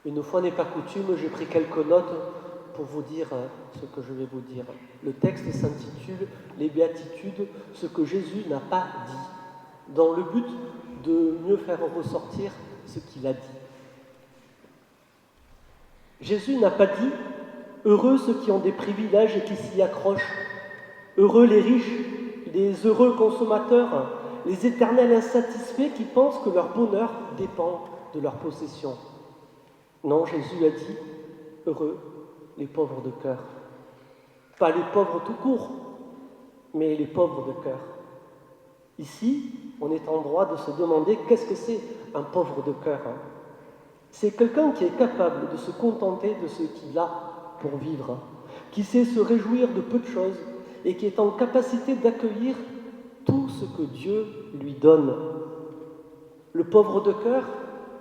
Une fois n'est pas coutume, j'ai pris quelques notes pour vous dire ce que je vais vous dire. Le texte s'intitule « Les béatitudes, ce que Jésus n'a pas dit », dans le but de mieux faire ressortir ce qu'il a dit. Jésus n'a pas dit « Heureux ceux qui ont des privilèges et qui s'y accrochent, heureux les riches, les heureux consommateurs, les éternels insatisfaits qui pensent que leur bonheur dépend de leur possession. » Non, Jésus a dit « Heureux les pauvres de cœur ». Pas les pauvres tout court, mais les pauvres de cœur. Ici, on est en droit de se demander qu'est-ce que c'est un pauvre de cœur. C'est quelqu'un qui est capable de se contenter de ce qu'il a pour vivre, qui sait se réjouir de peu de choses et qui est en capacité d'accueillir tout ce que Dieu lui donne. Le pauvre de cœur,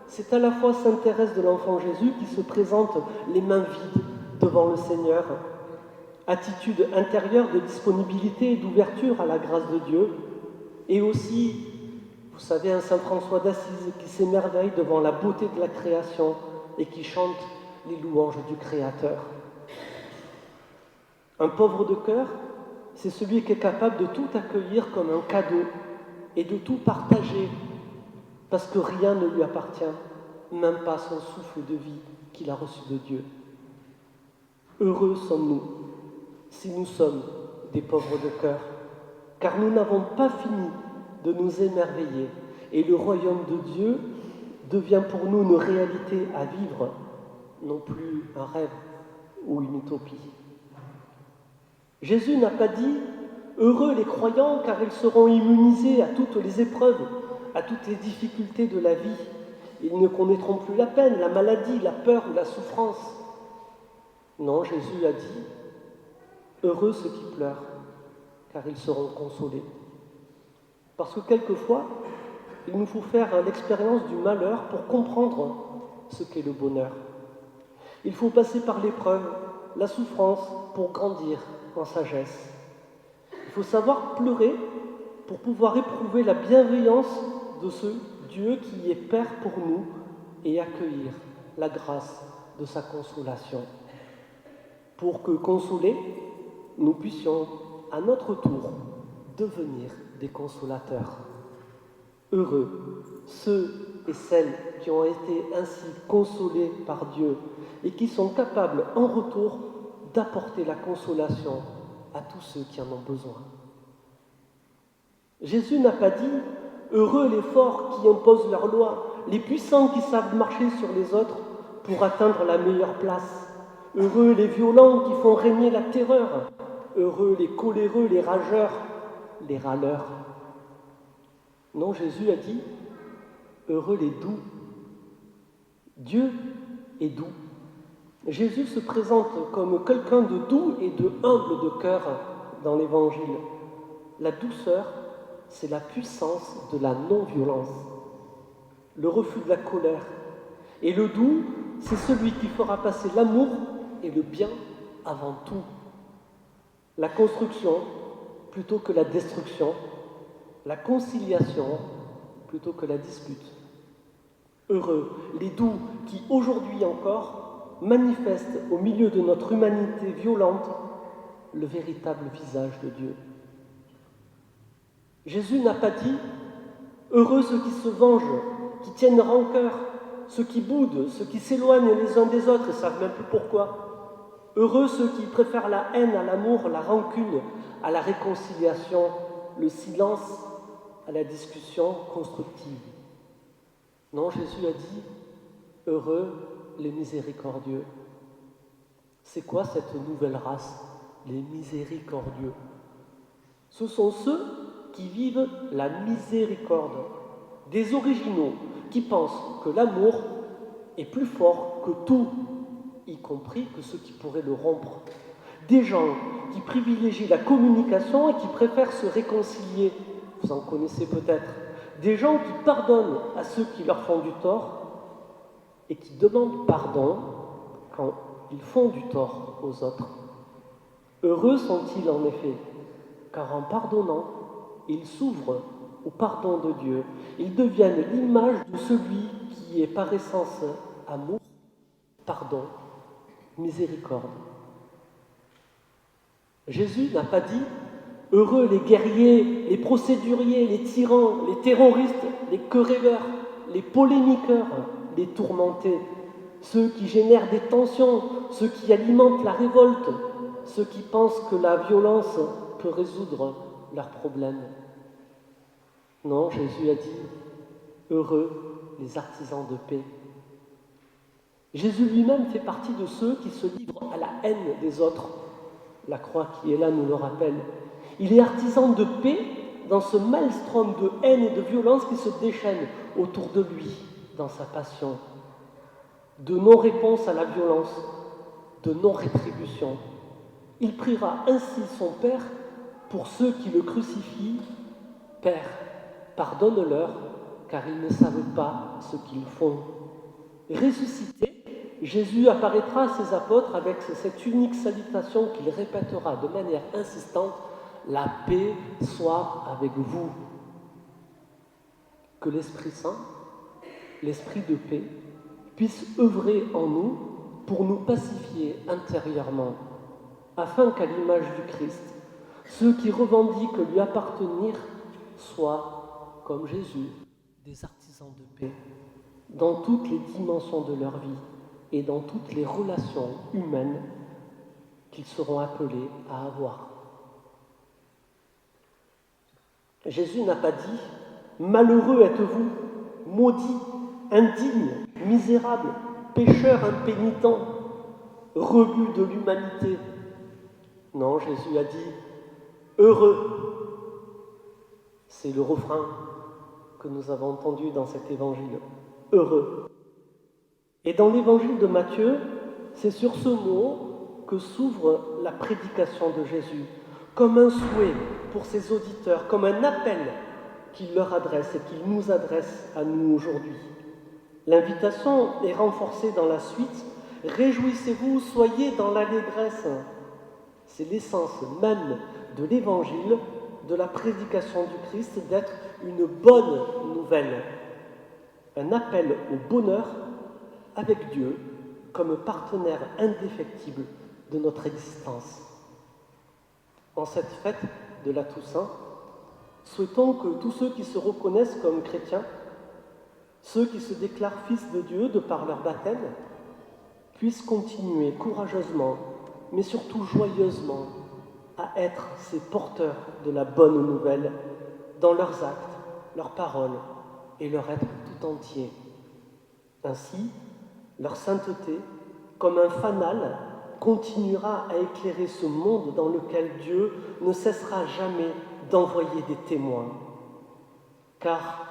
c'est à la fois Sainte Thérèse de l'Enfant Jésus qui se présente les mains vides devant le Seigneur, attitude intérieure de disponibilité et d'ouverture à la grâce de Dieu, et aussi, vous savez, un Saint François d'Assise qui s'émerveille devant la beauté de la création et qui chante les louanges du Créateur. Un pauvre de cœur, c'est celui qui est capable de tout accueillir comme un cadeau et de tout partager, parce que rien ne lui appartient, même pas son souffle de vie qu'il a reçu de Dieu. Heureux sommes-nous si nous sommes des pauvres de cœur, car nous n'avons pas fini de nous émerveiller et le royaume de Dieu devient pour nous une réalité à vivre, non plus un rêve ou une utopie. Jésus n'a pas dit « Heureux les croyants car ils seront immunisés à toutes les épreuves, à toutes les difficultés de la vie. Ils ne connaîtront plus la peine, la maladie, la peur ou la souffrance. » Non, Jésus a dit « Heureux ceux qui pleurent, car ils seront consolés. » Parce que quelquefois, il nous faut faire l'expérience du malheur pour comprendre ce qu'est le bonheur. Il faut passer par l'épreuve, la souffrance, pour grandir en sagesse. Il faut savoir pleurer pour pouvoir éprouver la bienveillance de ce Dieu qui est Père pour nous et accueillir la grâce de sa consolation. Pour que, consolés, nous puissions, à notre tour, devenir des consolateurs. Heureux ceux et celles qui ont été ainsi consolés par Dieu et qui sont capables, en retour, d'apporter la consolation à tous ceux qui en ont besoin. Jésus n'a pas dit « Heureux les forts qui imposent leurs lois, les puissants qui savent marcher sur les autres pour atteindre la meilleure place. Heureux les violents qui font régner la terreur. Heureux les coléreux, les rageurs, les râleurs. » Non, Jésus a dit « Heureux les doux. » Dieu est doux. Jésus se présente comme quelqu'un de doux et de humble de cœur dans l'Évangile. La douceur, c'est la puissance de la non-violence, le refus de la colère. Et le doux, c'est celui qui fera passer l'amour et le bien avant tout. La construction plutôt que la destruction, la conciliation plutôt que la dispute. Heureux les doux qui, aujourd'hui encore, manifestent au milieu de notre humanité violente le véritable visage de Dieu. Jésus n'a pas dit « Heureux ceux qui se vengent, qui tiennent rancœur, ceux qui boudent, ceux qui s'éloignent les uns des autres et ne savent même plus pourquoi. Heureux ceux qui préfèrent la haine à l'amour, la rancune à la réconciliation, le silence à la discussion constructive. » Non, Jésus a dit « Heureux les miséricordieux. » C'est quoi cette nouvelle race, les miséricordieux? Ce sont ceux qui vivent la miséricorde, des originaux qui pensent que l'amour est plus fort que tout, y compris que ceux qui pourraient le rompre. Des gens qui privilégient la communication et qui préfèrent se réconcilier, vous en connaissez peut-être. Des gens qui pardonnent à ceux qui leur font du tort et qui demandent pardon quand ils font du tort aux autres. Heureux sont-ils en effet, car en pardonnant, ils s'ouvrent au pardon de Dieu. Ils deviennent l'image de celui qui est par essence amour pardon, miséricorde. Jésus n'a pas dit « Heureux les guerriers, les procéduriers, les tyrans, les terroristes, les querelleurs, les polémiqueurs, les tourmentés, ceux qui génèrent des tensions, ceux qui alimentent la révolte, ceux qui pensent que la violence peut résoudre leurs problèmes. » Non, Jésus a dit « Heureux les artisans de paix ». Jésus lui-même fait partie de ceux qui se livrent à la haine des autres. La croix qui est là nous le rappelle. Il est artisan de paix dans ce maelstrom de haine et de violence qui se déchaîne autour de lui dans sa passion. De non-réponse à la violence, de non-rétribution. Il priera ainsi son Père pour ceux qui le crucifient. « Père, pardonne-leur, car ils ne savent pas ce qu'ils font. » Ressuscité, Jésus apparaîtra à ses apôtres avec cette unique salutation qu'il répétera de manière insistante « La paix soit avec vous ». Que l'Esprit Saint, l'Esprit de paix, puisse œuvrer en nous pour nous pacifier intérieurement, afin qu'à l'image du Christ, ceux qui revendiquent lui appartenir soient, comme Jésus, des artisans de paix dans toutes les dimensions de leur vie et dans toutes les relations humaines qu'ils seront appelés à avoir. Jésus n'a pas dit « Malheureux êtes-vous, maudits, indignes, misérables, pécheurs impénitents, rebuts de l'humanité. » Non, Jésus a dit « Heureux ». C'est le refrain que nous avons entendu dans cet évangile. Heureux. Et dans l'évangile de Matthieu, c'est sur ce mot que s'ouvre la prédication de Jésus, comme un souhait pour ses auditeurs, comme un appel qu'il leur adresse et qu'il nous adresse à nous aujourd'hui. L'invitation est renforcée dans la suite. Réjouissez-vous, soyez dans l'allégresse. C'est l'essence même de l'évangile, de la prédication du Christ, d'être une bonne nouvelle. Un appel au bonheur avec Dieu comme partenaire indéfectible de notre existence. En cette fête de la Toussaint, souhaitons que tous ceux qui se reconnaissent comme chrétiens, ceux qui se déclarent fils de Dieu de par leur baptême, puissent continuer courageusement, mais surtout joyeusement, à être ces porteurs de la bonne nouvelle dans leurs actes, leurs paroles et leur être tout entier. Ainsi, leur sainteté, comme un fanal, continuera à éclairer ce monde dans lequel Dieu ne cessera jamais d'envoyer des témoins, car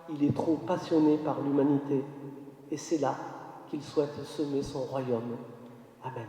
il est trop passionné par l'humanité, et c'est là qu'il souhaite semer son royaume. Amen.